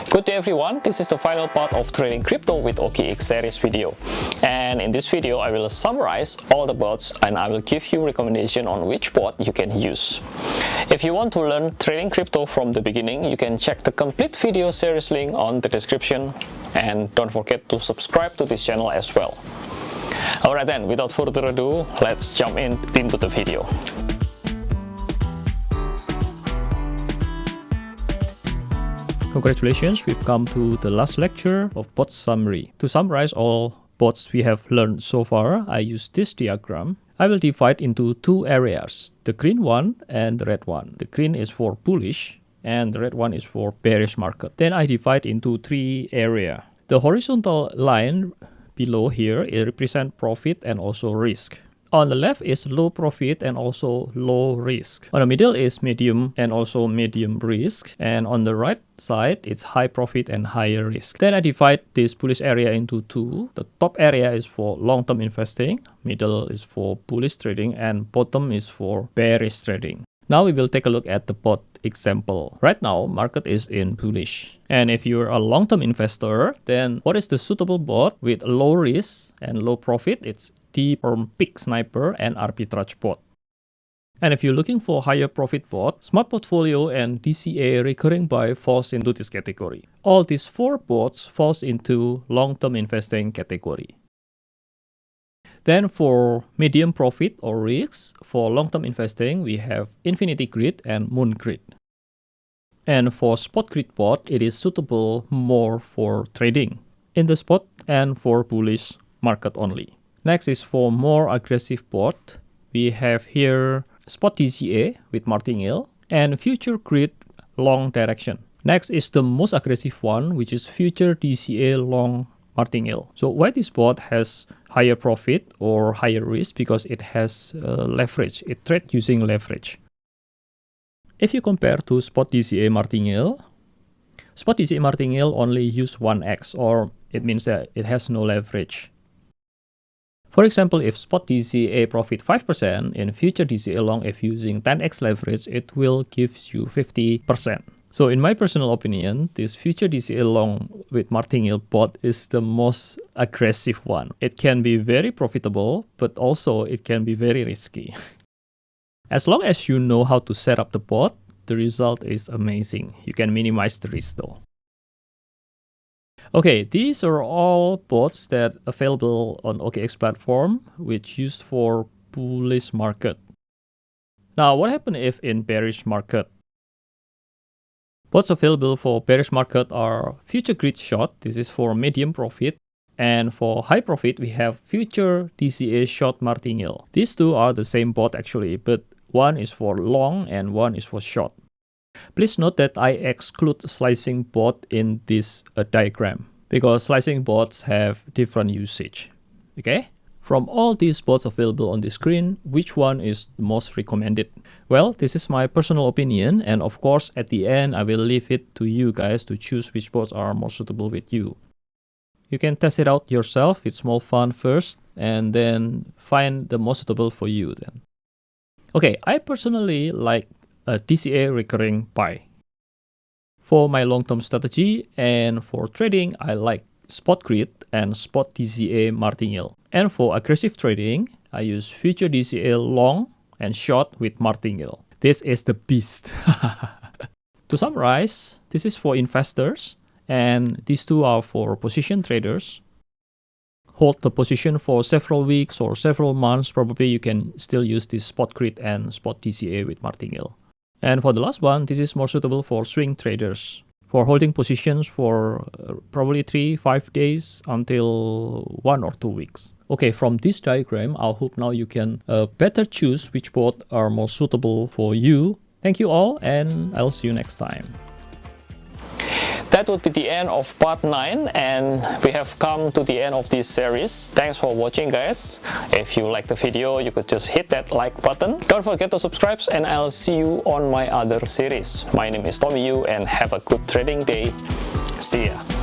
Good day everyone, this is the final part of Trading Crypto with OKX series video. And in this video I will summarize all the bots and I will give you recommendation on which bot you can use. If you want to learn Trading Crypto from the beginning, you can check the complete video series link on the description, and don't forget to subscribe to this channel as well. Alright then, without further ado, let's jump into the video. Congratulations, we've come to the last lecture of bot summary. To summarize all bots we have learned so far, I use this diagram. I will divide into two areas, the green one and the red one. The green is for bullish and the red one is for bearish market. Then I divide into three areas. The horizontal line below here, it represents profit and also risk. On the left is low profit and also low risk. On the middle is medium and also medium risk. And on the right side, it's high profit and higher risk. Then I divide this bullish area into two. The top area is for long-term investing, middle is for bullish trading, and bottom is for bearish trading. Now we will take a look at the bot example. Right now, market is in bullish. And if you're a long-term investor, then what is the suitable bot with low risk and low profit? It's T-Perm Pick Sniper and Arbitrage bot. And if you're looking for higher profit bot, Smart Portfolio and DCA Recurring Buy falls into this category. All these four bots falls into long-term investing category. Then for medium profit or risks, for long-term investing, we have Infinity Grid and Moon Grid. And for Spot Grid bot, it is suitable more for trading in the spot and for bullish market only. Next is for more aggressive bot. We have here Spot DCA with martingale and Future Grid long direction. Next is the most aggressive one, which is Future DCA long martingale. So why this bot has higher profit or higher risk? Because it has leverage. It trades using leverage. If you compare to Spot DCA martingale, Spot DCA martingale only use 1x, or it means that it has no leverage. For example, if Spot DCA profit 5%, in Future DCA long, if using 10x leverage, it will give you 50%. So in my personal opinion, this Future DCA long with martingale bot is the most aggressive one. It can be very profitable, but also it can be very risky. As long as you know how to set up the bot, the result is amazing. You can minimize the risk though. Okay, these are all bots that are available on OKX platform, which used for bullish market. Now, what happens if in bearish market? Bots available for bearish market are Future Grid Short. This is for medium profit. And for high profit, we have Future DCA Short Martingale. These two are the same bot actually, but one is for long and one is for short. Please note that I exclude slicing bot in this diagram because slicing bots have different usage. Okay? From all these bots available on the screen, which one is the most recommended? Well, this is my personal opinion, and of course at the end I will leave it to you guys to choose which bots are more suitable with you. You can test it out yourself with small fund first and then find the most suitable for you then. Okay, I personally like a DCA recurring buy. For my long-term strategy and for trading, I like Spot Grid and Spot DCA martingale. And for aggressive trading, I use Future DCA long and short with martingale. This is the beast. To summarize, this is for investors and these two are for position traders. Hold the position for several weeks or several months, probably you can still use this Spot Grid and Spot DCA with martingale. And for the last one, this is more suitable for swing traders, for holding positions for probably 3-5 days until 1 or 2 weeks. Okay, from this diagram, I hope now you can better choose which bot are more suitable for you. Thank you all, and I'll see you next time. That would be the end of part 9, and we have come to the end of this series. Thanks for watching guys. If you like the video, you could just hit that like button. Don't forget to subscribe, and I'll see you on my other series. My name is Tommy Yu, and have a good trading day. See ya.